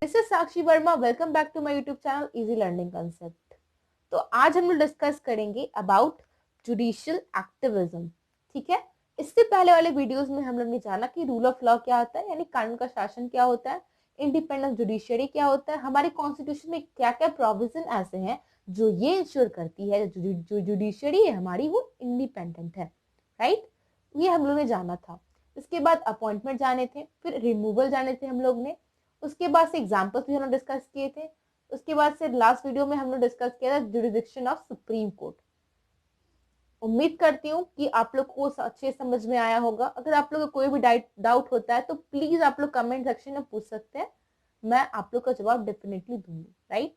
This is Sakshi Verma. Welcome back to my YouTube channel easy learning concept. तो आज हम लोग डिस्कस करेंगे अबाउट जुडिशियल एक्टिविज्म। ठीक है, इससे पहले वाले वीडियोस में हम लोग ने जाना कि रूल ऑफ लॉ क्या होता है, यानी कानून का शासन क्या होता है, इंडिपेंडेंट जुडिशियरी क्या होता है, हमारे कॉन्स्टिट्यूशन में क्या क्या प्रोविजन ऐसे हैं जो ये इंश्योर करती है जो जुडिशियरी है हमारी वो इंडिपेंडेंट है। राइट, ये हम लोग ने जाना था। इसके बाद अपॉइंटमेंट जाने थे, फिर रिमूवल जाने थे हम लोग ने, उसके बाद से एग्जाम्पल्स भी हमने डिस्कस किए थे, उसके बाद से लास्ट वीडियो में हमने डिस्कस किया था जुरिडिक्शन ऑफ सुप्रीम कोर्ट। उम्मीद करती हूँ कि आप लोग को अच्छे समझ में आया होगा। अगर आप लोग को कोई भी डाउट होता है तो प्लीज आप लोग कमेंट सेक्शन में पूछ सकते हैं, मैं आप लोग का जवाब डेफिनेटली दूंगी। राइट,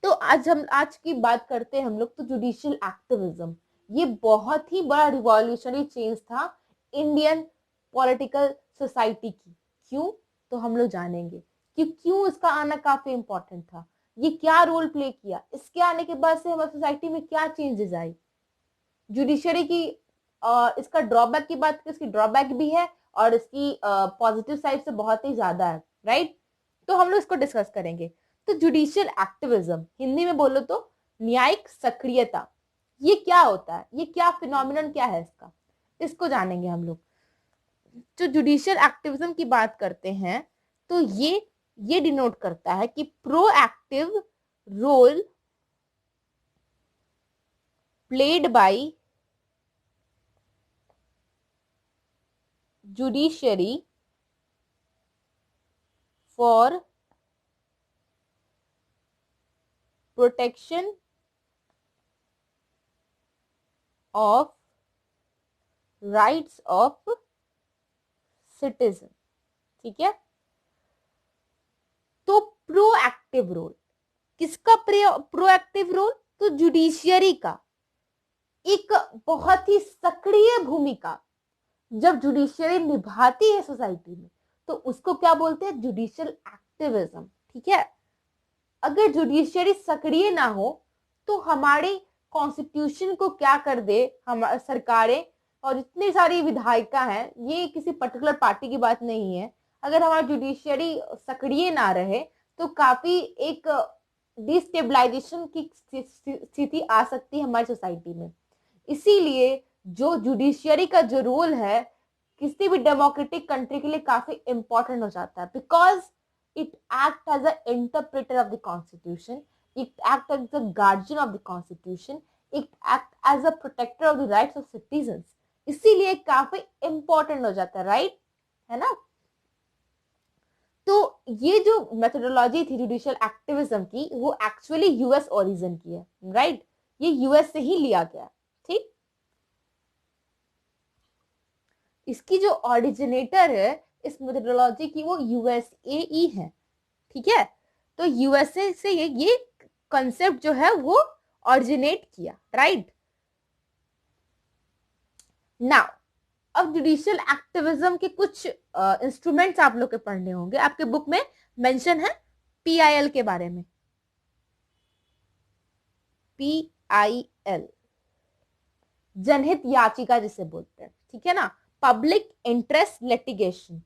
तो आज की बात करते हैं हम लोग तो जुडिशियल एक्टिविज्म। ये बहुत ही बड़ा रिवॉल्यूशनरी चेंज था इंडियन पॉलिटिकल सोसाइटी की। क्यों, तो हम लोग जानेंगे कि क्यों इसका आना काफी इंपॉर्टेंट था, ये क्या रोल प्ले किया, इसके आने के बाद से हमारी सोसाइटी में क्या चेंजेस आई। जुडिशरी की इसका ड्रॉबैक की बात करें, इसकी ड्रॉबैक भी है और इसकी पॉजिटिव साइड से बहुत ही ज्यादा है। राइट, तो हम लोग इसको डिस्कस करेंगे। तो जुडिशियल एक्टिविज्म हिंदी में बोलो तो न्यायिक सक्रियता, ये क्या होता है, ये क्या फिनोमिनन क्या है इसका, इसको जानेंगे हम लोग। जो जुडिशियल एक्टिविज्म की बात करते हैं तो ये डिनोट करता है कि proactive role played by judiciary for protection of rights of citizen. ठीक है, तो प्रोएक्टिव रोल किसका, प्रोएक्टिव रोल तो जुडिशियरी का एक बहुत ही सक्रिय भूमिका जब जुडिशियरी निभाती है सोसाइटी में तो उसको क्या बोलते हैं, जुडिशियल एक्टिविज्म। ठीक है, अगर जुडिशियरी सक्रिय ना हो तो हमारे कॉन्स्टिट्यूशन को क्या कर दे, हम सरकारें और इतनी सारी विधायिका हैं, ये किसी पर्टिकुलर पार्टी की बात नहीं है, अगर हमारा जुडिशियरी सक्रिय ना रहे तो काफी एक डिस्टेबलाइजेशन की स्थिति आ सकती है हमारी सोसाइटी में। इसीलिए जो जुडिशियरी का जो रोल है किसी भी डेमोक्रेटिक कंट्री के लिए काफी इंपॉर्टेंट हो जाता है, because it act as an interpreter of the constitution, it act as the guardian of the constitution, it act as a protector of the rights of citizens। इसीलिए काफी इंपॉर्टेंट हो जाता है। राइट, है ना। तो ये जो मेथोडोलॉजी थी जुडिशियल एक्टिविज्म की वो एक्चुअली यूएस ओरिजिन की है। राइट, ये यूएस से ही लिया गया। ठीक, इसकी जो ओरिजिनेटर है इस मेथोडोलॉजी की वो यूएसए ही है। ठीक है, तो यूएसए से ये कंसेप्ट जो है वो ऑरिजिनेट किया। राइट, नाउ अब जुडिशियल एक्टिविज्म के कुछ इंस्ट्रूमेंट्स आप लोग के पढ़ने होंगे, आपके बुक में मेंशन है पीआईएल के बारे में। पीआईएल जनहित याचिका जिसे बोलते हैं। ठीक है ना, पब्लिक इंटरेस्ट लिटिगेशन।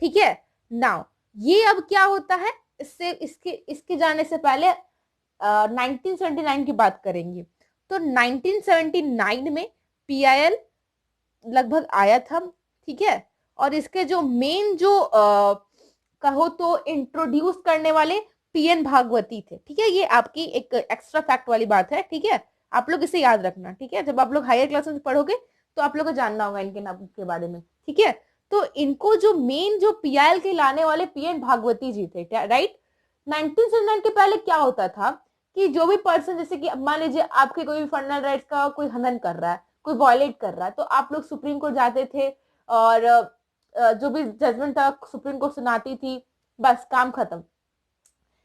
ठीक है, नाउ ये अब क्या होता है, इससे इसके इसके जाने से पहले 1979 की बात करेंगे। तो 1979 में पीआईएल लगभग आया था। ठीक है, और इसके जो मेन जो कहो तो इंट्रोड्यूस करने वाले पीएन भागवती थे। ठीक है, ये आपकी एक एक्स्ट्रा फैक्ट वाली बात है। ठीक है, आप लोग इसे याद रखना। ठीक है, जब आप लोग हायर क्लास में पढ़ोगे तो आप लोग को जानना होगा इनके नाम के बारे में। ठीक है, तो इनको जो मेन जो पीआईएल के लाने वाले पीएन भागवती जी थे। राइट, 1979 के पहले क्या होता था कि जो भी पर्सन, जैसे कि मान लीजिए आपके कोई भी फंडामेंटल राइट्स का कोई हनन कर रहा है, कोई वायलेट कर रहा है, तो आप लोग सुप्रीम कोर्ट जाते थे और जो भी जजमेंट था सुप्रीम कोर्ट सुनाती थी, बस काम खत्म।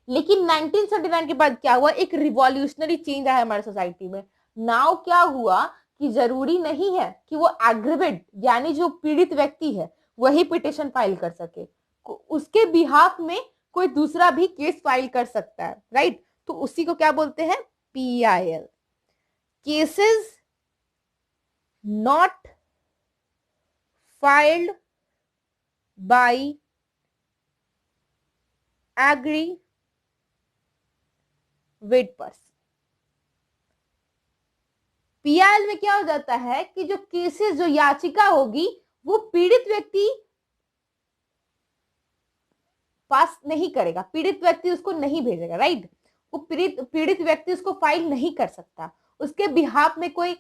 लेकिन 1979 के बाद क्या हुआ, एक रिवॉल्यूशनरी चेंज आया हमारे सोसाइटी में। नाउ क्या हुआ कि जरूरी नहीं है कि वो एग्रीवेट यानी जो पीड़ित व्यक्ति है वही पिटिशन फाइल कर सके, उसके बिहाफ में कोई दूसरा भी केस फाइल कर सकता है। राइट, तो उसी को क्या बोलते हैं, PIL, cases not filed by aggravate person. PIL में क्या हो जाता है कि जो केसेस, जो याचिका होगी वो पीड़ित व्यक्ति पास नहीं करेगा, पीड़ित व्यक्ति उसको नहीं भेजेगा, राइट। वो पीड़ित पीड़ित व्यक्ति उसको फाइल नहीं कर सकता। उसके बिहाफ में कोई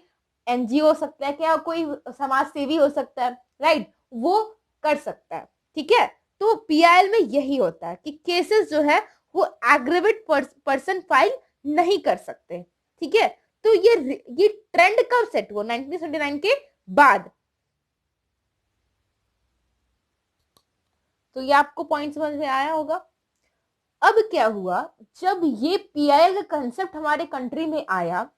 एनजीओ हो सकता है, क्या कोई समाज सेवी हो सकता है, राइट, वो कर सकता है। ठीक है, तो पीआईएल में यही होता है कि केसेस जो है वो एग्रीवेट पर्सन फाइल नहीं कर सकते। ठीक है, तो ये ट्रेंड कब सेट हुआ? 1979 के बाद। तो ये आपको पॉइंट समझ में आया होगा। अब क्या हुआ, जब ये पीआईएल का कंसेप्ट हमारे कंट्री में आया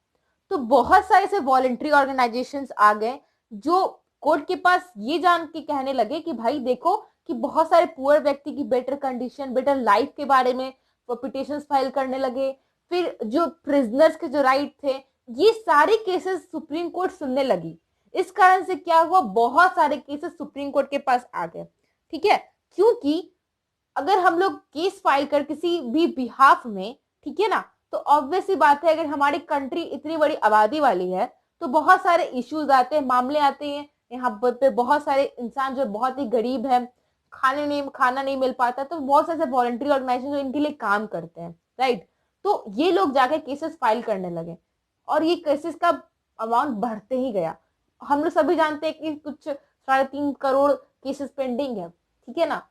तो बहुत सारे ऐसे वॉलंटरी ऑर्गेनाइजेशंस आ गए जो कोर्ट के पास ये जान के कहने लगे कि भाई देखो कि बहुत सारे पुअर व्यक्ति की बेटर कंडीशन, बेटर लाइफ के बारे में पिटिशंस फाइल करने लगे। फिर जो प्रिजनर्स के जो राइट थे, ये सारे केसेस सुप्रीम कोर्ट सुनने लगी। इस कारण से क्या हुआ, बहुत सारे केसेस सुप्रीम कोर्ट के पास आ गए। ठीक है, क्योंकि अगर हम लोग केस फाइल कर किसी भी बिहाफ में, ठीक है ना, तो ऑब्वियस सी बात है, अगर हमारी कंट्री इतनी बड़ी आबादी वाली है तो बहुत सारे इश्यूज आते हैं, मामले आते हैं। यहाँ पे बहुत सारे इंसान जो बहुत ही गरीब है, खाना नहीं मिल पाता, तो बहुत सारे वॉलंटरी ऑर्गेनाइजेशन जो इनके लिए काम करते हैं, राइट। तो ये लोग जाके केसेस फाइल करने लगे और ये केसेस का अमाउंट बढ़ते ही गया। हम लोग सभी जानते हैं कि कुछ 3.5 करोड़ केसेस पेंडिंग है। ठीक है ना,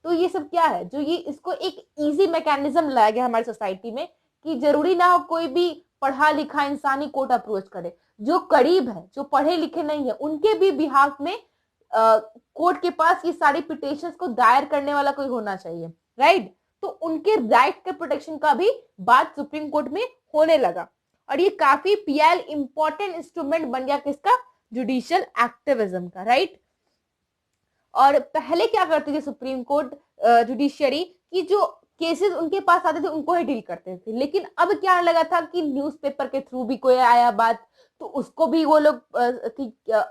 तो ये सब क्या है, जो ये इसको एक इजी मैकेनिज्म लाया गया हमारी सोसाइटी में कि जरूरी ना हो कोई भी पढ़ा लिखा इंसान ही कोर्ट अप्रोच करे। जो करीब है, जो पढ़े लिखे नहीं है, उनके भी बिहाफ में कोर्ट के पास ये सारी पिटिशंस को दायर करने वाला कोई होना चाहिए, राइट। तो उनके राइट के प्रोटेक्शन का भी बात सुप्रीम कोर्ट में होने लगा और ये काफी पीएल इंपॉर्टेंट इंस्ट्रूमेंट बन गया किसका, जुडिशियल एक्टिविज्म का, राइट। और पहले क्या करती थी सुप्रीम कोर्ट जुडिशियरी की, जो केसेस उनके पास आते थे उनको ही डील करते थे। लेकिन अब क्या लगा था कि न्यूज़पेपर के थ्रू भी कोई आया बात तो उसको भी वो लोग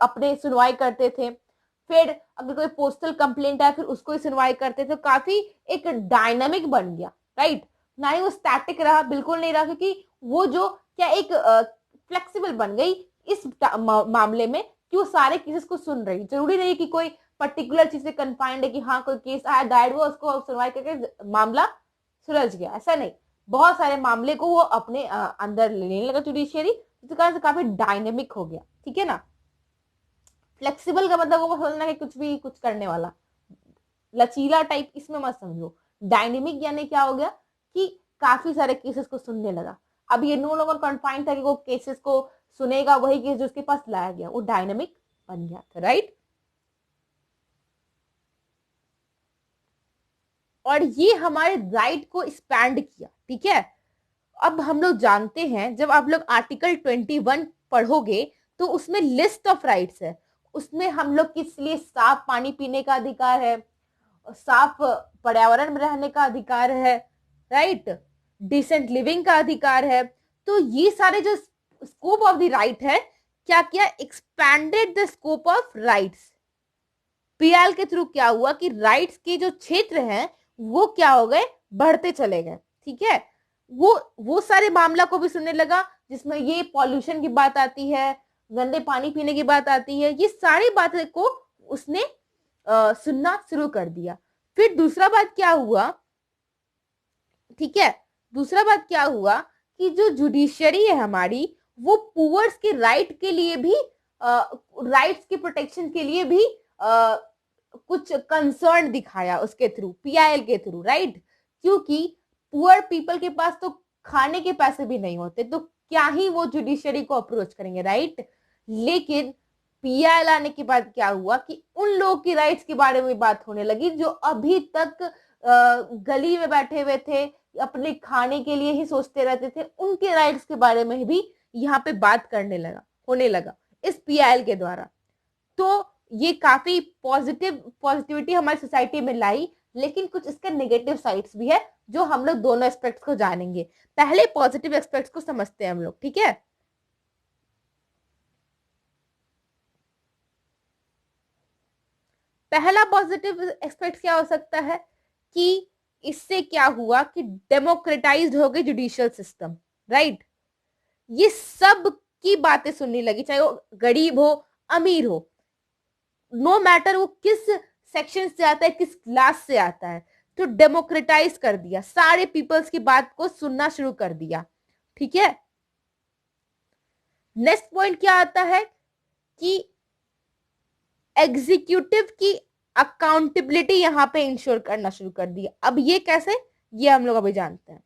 अपने सुनवाई करते थे। फिर अगर कोई पोस्टल कंप्लेंट आया फिर उसको ही सुनवाई करते थे। काफी एक डायनामिक बन गया, राइट। ना ही वो स्टैटिक रहा, बिल्कुल नहीं रहा, क्योंकि वो जो क्या एक फ्लेक्सिबल बन गई इस मामले में कि वो सारे केसेस को सुन रही। जरूरी नहीं कि कोई पर्टिकुलर चीज से कन्फाइंड है कि हाँ कोई केस आया, दायर हुआ, उसको सुनवाई करके मामला सुलझ गया, ऐसा नहीं। बहुत सारे मामले को वो अपने अंदर लेने लगा जुडिशियरी, इस कारण से काफी डायनेमिक हो गया। ठीक है ना, फ्लेक्सिबल का मतलब वो समझना कि कुछ भी कुछ करने वाला, लचीला टाइप इसमें मत समझो। डायनेमिक यानी क्या हो गया कि काफी सारे केसेस को सुनने लगा। अब ये नो लोगों कन्फाइंड था कि वो केसेस को सुनेगा वही केस जो उसके पास लाया गया, वो डायनेमिक बन गया था, राइट। और ये हमारे राइट को एक्सपैंड किया। ठीक है, अब हम लोग जानते हैं जब आप लोग आर्टिकल 21 पढ़ोगे तो उसमें लिस्ट ऑफ राइट्स है। उसमें हम लोग किस लिए साफ पानी पीने का अधिकार है, साफ पर्यावरण में रहने का अधिकार है, राइट, डिसेंट लिविंग का अधिकार है। तो ये सारे जो स्कोप ऑफ द राइट है, क्या क्या expanded the scope of rights. PL के थ्रू क्या हुआ कि राइट्स के जो क्षेत्र हैं वो क्या हो गए, बढ़ते चले गए। ठीक है, वो सारे मामला को भी सुनने लगा जिसमें ये पॉल्यूशन की बात आती है, गंदे पानी पीने की बात आती है, ये सारी बातें को उसने सुनना शुरू कर दिया। फिर दूसरा बात क्या हुआ, ठीक है, दूसरा बात क्या हुआ कि जो जुडिशियरी है हमारी, वो पुअर्स के राइट के लिए भी, राइट्स के प्रोटेक्शन के लिए भी कुछ कंसर्न दिखाया उसके थ्रू, पीआईएल के थ्रू, राइट। क्योंकि पुअर पीपल के पास तो खाने के पैसे भी नहीं होते, तो क्या ही वो जुडिशियरी को अप्रोच करेंगे, राइट। लेकिन पीआईएल आने के बाद क्या हुआ कि उन लोगों की राइट्स के बारे में बात होने लगी जो अभी तक गली में बैठे हुए थे, अपने खाने के लिए ही सोचते रहते थे, उनके राइट्स के बारे में भी यहाँ पे बात करने लगा, होने लगा इस पीआईएल के द्वारा। तो ये काफी पॉजिटिविटी हमारी सोसाइटी में लाई। लेकिन कुछ इसके नेगेटिव साइड्स भी है जो हम लोग दोनों एस्पेक्ट्स को जानेंगे। पहले पॉजिटिव एस्पेक्ट्स को समझते हैं हम लोग, ठीक है। पहला पॉजिटिव एस्पेक्ट क्या हो सकता है कि इससे क्या हुआ कि डेमोक्रेटाइज्ड हो गई जुडिशियल सिस्टम, राइट। ये सब की बातें सुनने लगी, चाहे वो गरीब हो अमीर हो, नो मैटर वो किस सेक्शन से आता है, किस क्लास से आता है, तो डेमोक्रेटाइज कर दिया, सारे पीपल्स की बात को सुनना शुरू कर दिया। ठीक है, नेक्स्ट पॉइंट क्या आता है कि एग्जीक्यूटिव की अकाउंटेबिलिटी यहां पे इंश्योर करना शुरू कर दिया। अब ये कैसे, ये हम लोग अभी जानते हैं।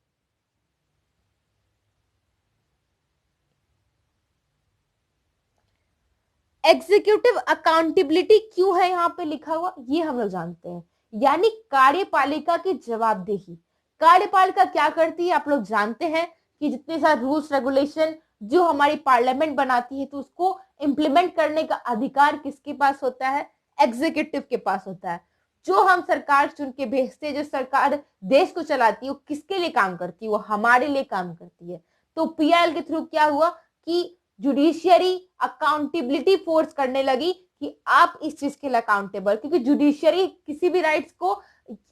एग्जीक्यूटिव अकाउंटेबिलिटी क्यों है यहां पे लिखा हुआ, ये हम लोग जानते हैं, यानी कार्यपालिका की जवाबदेही। कार्यपालिका क्या करती है आप लोग जानते हैं कि जितने सारे रूल्स रेगुलेशन जो हमारी पार्लियामेंट बनाती है, तो उसको इंप्लीमेंट करने का अधिकार किसके पास होता है, एग्जीक्यूटिव के पास होता है। जो हम सरकार चुन के भेजते हैं, जो सरकार देश को चलाती है, वो किसके लिए काम करती है, वो हमारे लिए काम करती है। तो पीआईएल के थ्रू क्या हुआ कि जुडिशियरी अकाउंटेबिलिटी फोर्स करने लगी कि आप इस चीज के लिए अकाउंटेबल, क्योंकि जुडिशियरी किसी भी राइट्स को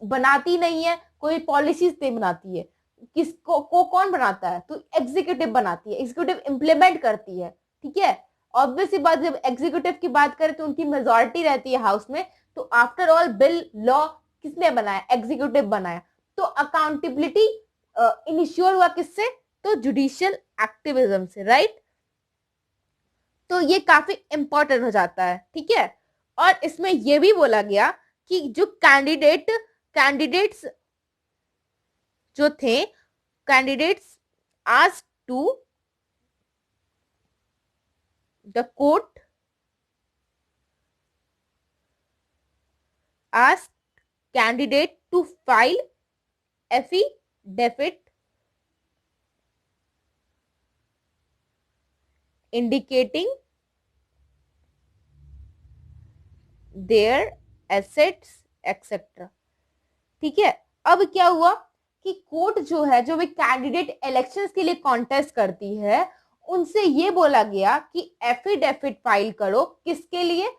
बनाती नहीं है, कोई पॉलिसीज नहीं बनाती है, किसको को कौन बनाता है, तो एग्जीक्यूटिव बनाती है, एग्जीक्यूटिव इंप्लीमेंट करती है। ठीक है, ऑब्वियसली बात, जब एग्जीक्यूटिव की बात करें तो उनकी मेजोरिटी रहती है हाउस में, तो आफ्टर ऑल बिल लॉ किसने बनाया, एग्जीक्यूटिव बनाया। तो अकाउंटेबिलिटी इनिश्योर हुआ किससे, तो जुडिशियल एक्टिविज्म से, राइट। तो ये काफी इंपॉर्टेंट हो जाता है। ठीक है, और इसमें यह भी बोला गया कि जो कैंडिडेट्स जो थे, candidates asked to the court, asked candidate to file affidavit indicating their assets etc। ठीक है, अब क्या हुआ कि कोर्ट जो है, जो भी कैंडिडेट इलेक्शंस के लिए कॉन्टेस्ट करती है, उनसे ये बोला गया कि एफिडेविट फाइल करो, किसके लिए,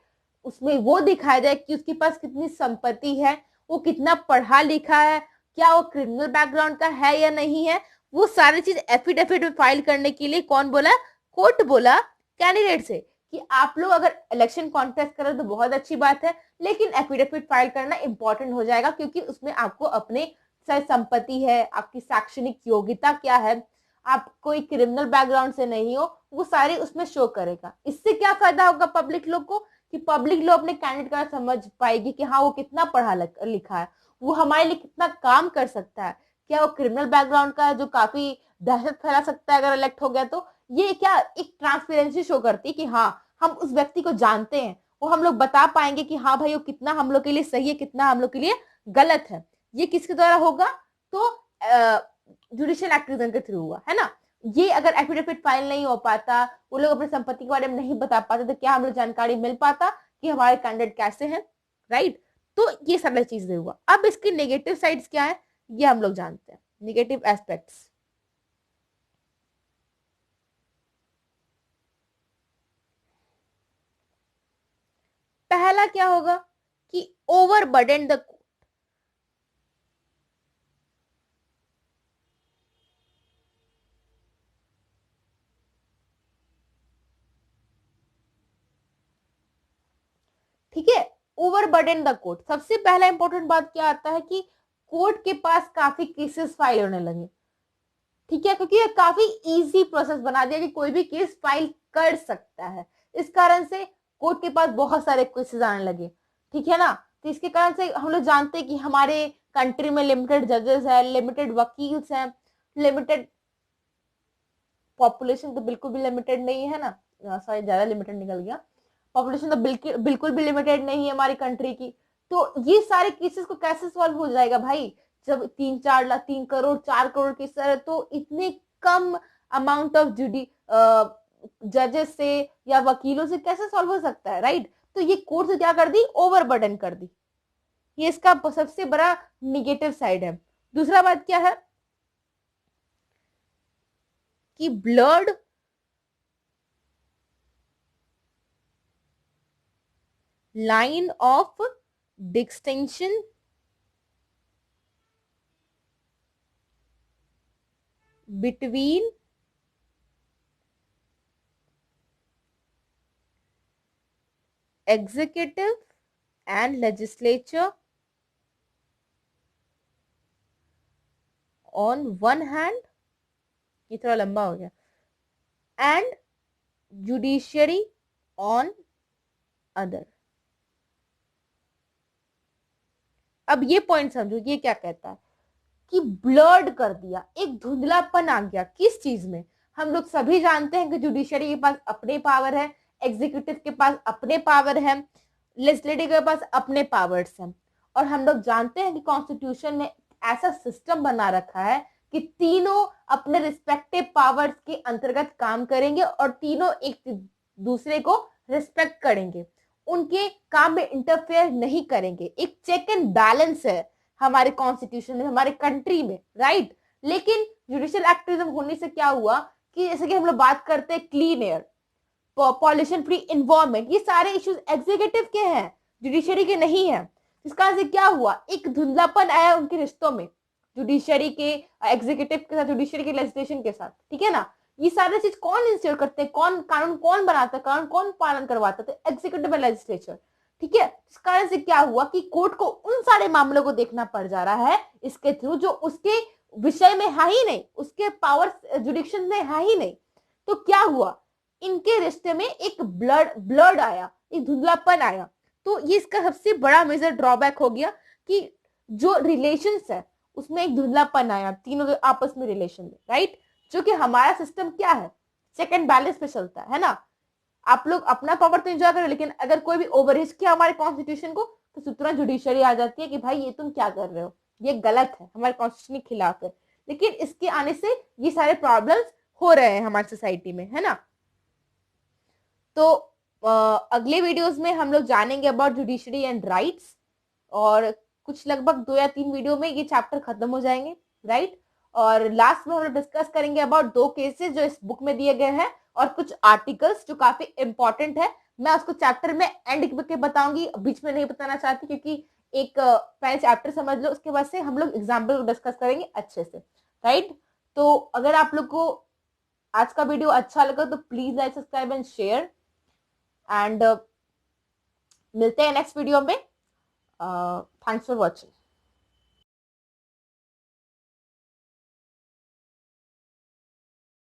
उसमें वो दिखाया जाए कि उसके पास कितनी संपत्ति है, वो कितना पढ़ा लिखा है, क्या वो क्रिमिनल बैकग्राउंड का है या नहीं है। वो सारी चीज एफिडेविट में फाइल करने के लिए कौन बोला, कोर्ट बोला कैंडिडेट से कि आप लोग अगर इलेक्शन कॉन्टेस्ट करें तो बहुत अच्छी बात है, लेकिन एफिडेविट फाइल करना इंपॉर्टेंट हो जाएगा, क्योंकि उसमें आपको अपने संपत्ति है, आपकी शैक्षणिक योग्यता क्या है, आप कोई क्रिमिनल बैकग्राउंड से नहीं हो, वो सारे उसमें शो करेगा। इससे क्या फायदा होगा पब्लिक लोग को, कि पब्लिक लोग अपने कैंडिडेट का समझ पाएगी कि हाँ वो कितना पढ़ा लिखा है, वो हमारे लिए कितना काम कर सकता है, क्या वो क्रिमिनल बैकग्राउंड का है जो काफी दहशत फैला सकता है अगर इलेक्ट हो गया तो। ये क्या एक ट्रांसपेरेंसी शो करती है कि हाँ हम उस व्यक्ति को जानते हैं, वो हम लोग बता पाएंगे कि हाँ भाई वो कितना हम लोग के लिए सही है, कितना हम लोग के लिए गलत है। ये किसके द्वारा होगा, तो जुडिशियल एक्टिविज्म के थ्रू हुआ, है ना। ये अगर एफिडेविट फाइल नहीं हो पाता, वो लोग अपनी संपत्ति के बारे में नहीं बता पाते, तो क्या हम लोग जानकारी मिल पाता कि हमारे कैंडिडेट कैसे हैं, राइट। तो ये सारी चीजें हुआ। अब इसकी नेगेटिव साइड्स क्या है, ये हम लोग जानते हैं, नेगेटिव एस्पेक्ट्स। पहला क्या होगा कि ओवरबर्डन द, ठीक है, ओवरबर्डन द कोर्ट। सबसे पहला इंपॉर्टेंट बात क्या आता है कि कोर्ट के पास काफी केसेस फाइल होने लगे। ठीक है, क्योंकि ये काफी इजी प्रोसेस बना दिया कि कोई भी केस फाइल कर सकता है, इस कारण से कोर्ट के पास बहुत सारे केसेस आने लगे। ठीक है ना, तो इसके कारण से हम लोग जानते हैं कि हमारे कंट्री में लिमिटेड जजेस है, लिमिटेड वकील्स हैं, लिमिटेड पॉपुलेशन तो बिल्कुल भी लिमिटेड नहीं है ना, सॉरी ज्यादा लिमिटेड निकल गया, पॉपुलेशन तो बिल्कुल बिल्कुल भी लिमिटेड नहीं है हमारी कंट्री की। तो ये सारे केसेस को कैसे सॉल्व हो जाएगा भाई, जब 3-4 लाख 3 करोड़ 4 करोड़ केस है, तो इतने कम अमाउंट ऑफ जुडी जजेस से या वकीलों से कैसे सॉल्व हो सकता है, राइट। तो ये कोर्ट से क्या कर दी, ओवरबर्डन कर दी। ये इसका सबसे बड़ा निगेटिव साइड है। दूसरा बात क्या है कि blurred line of distinction between executive and legislature on one hand, ये थोड़ा लंबा हो गया, and judiciary on other. अब ये पॉइंट समझो, ये क्या कहता है कि ब्लर्ड कर दिया, एक धुंधलापन आ गया किस चीज में। हम लोग सभी जानते हैं कि जुडिशरी के पास अपने पावर है, एग्जीक्यूटिव के पास अपने पावर है, लेजिस्लेटिव के पास अपने पावर्स हैं, और हम लोग जानते हैं कि कॉन्स्टिट्यूशन ने ऐसा सिस्टम बना रखा है कि तीनों अपने रिस्पेक्टिव पावर्स के अंतर्गत काम करेंगे और तीनों एक दूसरे को रिस्पेक्ट करेंगे, उनके काम में इंटरफेयर नहीं करेंगे। एक चेक एंड बैलेंस है हमारे कॉन्स्टिट्यूशन में, हमारे कंट्री में, राइट। लेकिन जुडिशियल एक्टिविज्म होने से क्या हुआ कि जैसे कि हम लोग बात करते हैं clean air, pollution free environment, ये सारे इश्यूज एग्जीक्यूटिव के हैं, जुडिशरी के नहीं है। इसका से क्या हुआ, एक धुंधलापन आया उनके रिश्तों में, जुडिशरी के एग्जीक्यूटिव के साथ, जुडिशरी के लेजिस्लेशन के साथ, ठीक है ना। ये सारे चीज कौन इंस्योर करते हैं, कौन कानून कौन बनाता है, कानून कौन पालन करवाता है, एग्जीक्यूटिव और लेजिस्लेचर, ठीक है। इस कारण से क्या हुआ कि कोर्ट को उन सारे मामलों को देखना पड़ जा रहा है इसके थ्रू जो उसके विषय में है ही नहीं, उसके पावर जुडिक्शन में है ही नहीं। तो क्या हुआ, इनके रिश्ते में एक ब्लड आया, एक धुंधलापन आया। तो ये इसका सबसे बड़ा मेजर ड्रॉबैक हो गया कि जो रिलेशंस है उसमें एक धुंधलापन आया, तीनों आपस में रिलेशन में, राइट। जो कि हमारा सिस्टम क्या है, चेक एंड बैलेंस पे चलता है ना। आप लोग अपना पावर तो एंजॉय करें, लेकिन अगर कोई भी ओवररीच किया हमारे कॉन्स्टिट्यूशन को तो तुरंत जुडिशरी आ जाती है कि भाई ये तुम क्या कर रहे हो, ये गलत है, हमारे कॉन्स्टिट्यूशन के खिलाफ है। लेकिन इसके आने से ये सारे प्रॉब्लम्स हो रहे हैं हमारी सोसाइटी में, है ना। तो अगले वीडियोस में हम लोग जानेंगे अबाउट जुडिशरी एंड राइट्स, और कुछ लगभग 2 या 3 वीडियो में ये चैप्टर खत्म हो जाएंगे, राइट। और लास्ट में हम लोग डिस्कस करेंगे अबाउट 2 केसेस जो इस बुक में दिए गए हैं और कुछ आर्टिकल्स जो काफी इंपॉर्टेंट है। मैं उसको चैप्टर में एंड के बताऊंगी, बीच में नहीं बताना चाहती, क्योंकि एक पहले चैप्टर समझ लो, उसके बाद से हम लोग एग्जाम्पल डिस्कस करेंगे अच्छे से, राइट। तो अगर आप लोग को आज का वीडियो अच्छा लगा तो please like, subscribe and share, and मिलते हैं नेक्स्ट वीडियो में। Thanks for watching.